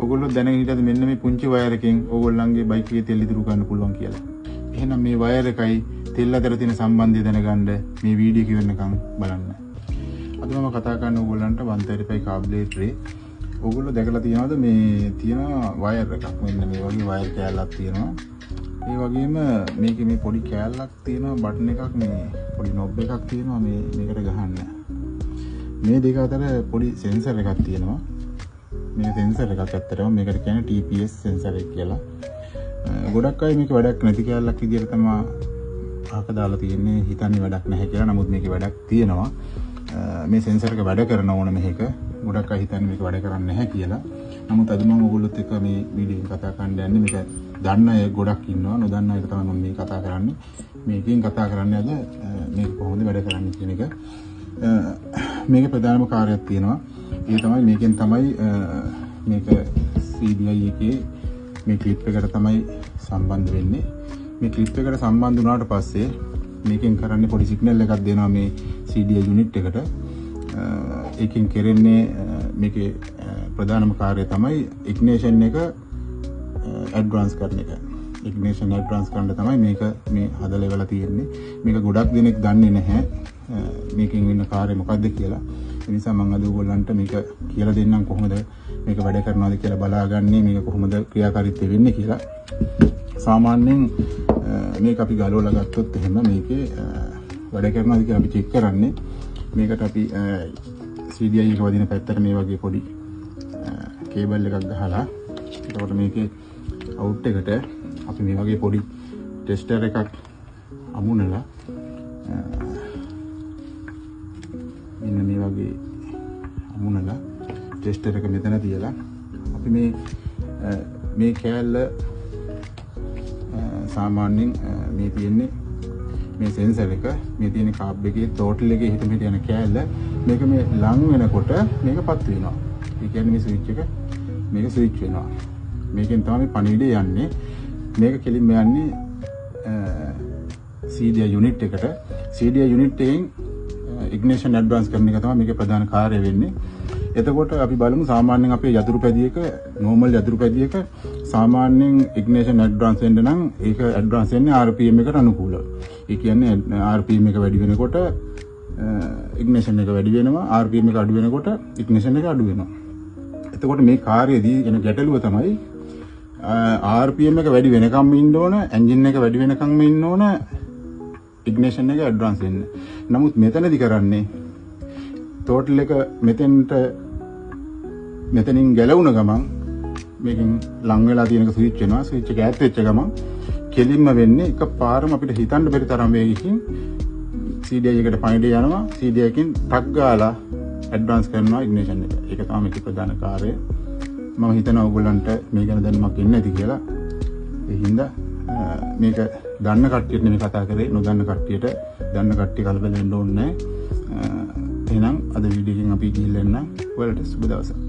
ඔයගොල්ලෝ දැනගෙන හිටියද මෙන්න මේ පුංචි වයර් එකෙන් ඔයගොල්ලන්ගේ බයික් එකේ තෙල් ඉදිරි කරන්න පුළුවන් කියලා. එහෙනම් මේ වයර් එකයි තෙල් අතර තියෙන සම්බන්ධය දැනගන්න මේ වීඩියෝ එක වෙනකන් බලන්න. අද මම කතා කරන්න ඕගොල්ලන්ට 135 කාබ්ලේටරේ ඕගොල්ලෝ දැකලා තියෙනවද මේ තියෙන වයර් එකක් මෙන්න මේ වගේ වයර් කෑල්ලක් තියෙනවා. ඒ වගේම මේකේ මේ පොඩි කෑල්ලක් තියෙනවා බටන් එකක් මේ පොඩි නොබ් එකක් තියෙනවා මේකට ගහන්න. මේ දෙක අතර පොඩි සෙන්සර් එකක් තියෙනවා. මේ සෙන්සර් එකක් ඇත්තටම මේකට කියන්නේ TPS සෙන්සර් එක කියලා. ගොඩක් අය මේක වැඩක් නැති කෑල්ලක් විදියට තමයි අහක දාලා තියෙන්නේ හිතන්නේ වැඩක් නැහැ කියලා. නමුත් මේකේ වැඩක් තියෙනවා. මේ සෙන්සර් එක වැඩ කරන ඕන මේක. ගොඩක් අය හිතන්නේ මේක වැඩ කරන්නේ නැහැ කියලා. නමුත් අද මම ඔයගොල්ලොත් එක්ක මේ වීඩියෝ එක කතා කරන්න යන්නේ මේක දන්න අය ගොඩක් ඉන්නවා. නොදන්න අයට තමයි මම මේ කතා කරන්නේ. මේකෙන් කතා කරන්නේ අද මේක කොහොමද වැඩ කරන්නේ කියන එක. මේකේ ප්‍රධානම කාර්යයක් තියෙනවා. ඒ තමයි මේකෙන් තමයි මේක CDI එකේ මේ ක්ලිප් එකට තමයි සම්බන්ධ වෙන්නේ. මේ ක්ලිප් එකට සම්බන්ධ වුණාට පස්සේ මේකෙන් කරන්නේ පොඩි සිග්නල් එකක් දෙනවා මේ CDI යුනිට් එකට. ඒකෙන් කරන්නේ මේකේ ප්‍රධානම කාර්යය තමයි ඉග්නිෂන් එක ඇඩ්වාන්ස් කරන එක. ඉග්නිෂන් ඇඩ්වාන්ස් කරන්න තමයි මේක මේ හදලා ඉවලා තියෙන්නේ. මේක ගොඩක් දෙනෙක් දන්නේ නැහැ. මේකෙන් වෙන කාර්යය මොකක්ද කියලා. ඒ නිසා මම අද ඔයගොල්ලන්ට මේක කියලා දෙන්නම් කොහොමද මේක වැඩ කරනවද කියලා බලාගන්නේ මේක කොහොමද ක්‍රියාකාරීත්වය වෙන්නේ කියලා. සාමාන්‍යයෙන් මේක අපි ගලවලා ගත්තොත් එහෙම මේකේ වැඩ කරනවද කියලා අපි චෙක් කරන්නේ. මේකට අපි CDI එක වදින පැත්තට මේ වගේ පොඩි කේබල් එකක් ගහලා එතකොට මේකේ අවුට් එකට අපි මේ වගේ පොඩි ටෙස්ටර් එකක් අමුණලා මෙන්න මේ වගේ අමුණලා ටෙස්ටර් එක මෙතන තියලා අපි මේ කෑල්ල සාමාන්‍යයෙන් මේ තියෙන්නේ මේ සෙන්සර් එක මේ තියෙන කාබ් එකේ ටෝටල් එකේ හිට මෙහෙට යන කෑල්ල මේක මේ ලං වෙනකොට මේක පත් වෙනවා. ඒ කියන්නේ මේ ස්විච් එක මේක ස්විච් වෙනවා. මේකෙන් තමයි පණිවිඩය යන්නේ. මේක කෙලින්ම යන්නේ CDI යුනිට් එකට. CDI යුනිට් එකෙන් ඉග්නිෂන් ඇඩ්වාන්ස් කරන එක තමයි මේකේ ප්‍රධාන කාර්යය වෙන්නේ. එතකොට අපි බලමු සාමාන්‍යයෙන් අපේ යතුරු පැදියක නෝමල් යතුරු පැදියක සාමාන්‍යයෙන් ඉග්නිෂන් ඇඩ්වාන්ස් වෙන්න නම් ඒක ඇඩ්වාන්ස් වෙන්නේ RPM එකට අනුකූලව. ඒ කියන්නේ RPM එක වැඩි වෙනකොට ඉග්නිෂන් එක වැඩි වෙනවා, RPM එක අඩු වෙනකොට ඉග්නිෂන් එක අඩු වෙනවා. එතකොට මේ කාර්යයේදී එන ගැටලුව තමයි RPM එක වැඩි වෙනකම් ඉන්න ඕන, එන්ජින් එක වැඩි වෙනකම් ඉන්න ඕන, ඉග්නිෂන් එක ඇඩ්වාන්ස් වෙන්න. නමුත් මෙතනදී කරන්නේ ටෝටල් එක මෙතනින් ගැලවුණ ගමන් මේකෙන් ලං වෙලා තියෙනක ස්විච් වෙනවා. ස්විච් එක ඈත් වෙච්ච ගමන් කෙලින්ම වෙන්නේ එකපාරම අපිට හිතන්න බැරි තරම් වේගකින් CDI එකට පණිඩ යනවා. CDI එකකින් ටක් ගාලා ඇඩ්වාන්ස් කරනවා ඉග්නිෂන් එක. ඒක තමයි මේකේ ප්‍රධාන කාර්යය. මම හිතනවා ඔයගොල්ලන්ට මේ ගැන දැනුමක් ඉන්නේ නැති කියලා. ඒ හින්දා මේක දන්න කට්ටියට නෙමෙයි කතා කරේ. නොදන්න කට්ටියට දන්න කට්ටිය කලබල වෙන්න ඕනේ නැහැ. එහෙනම් අද වීඩියෝ එකෙන් අපි ගිහිල්ලා එන්න. ඔයාලට සුබ දවසක්.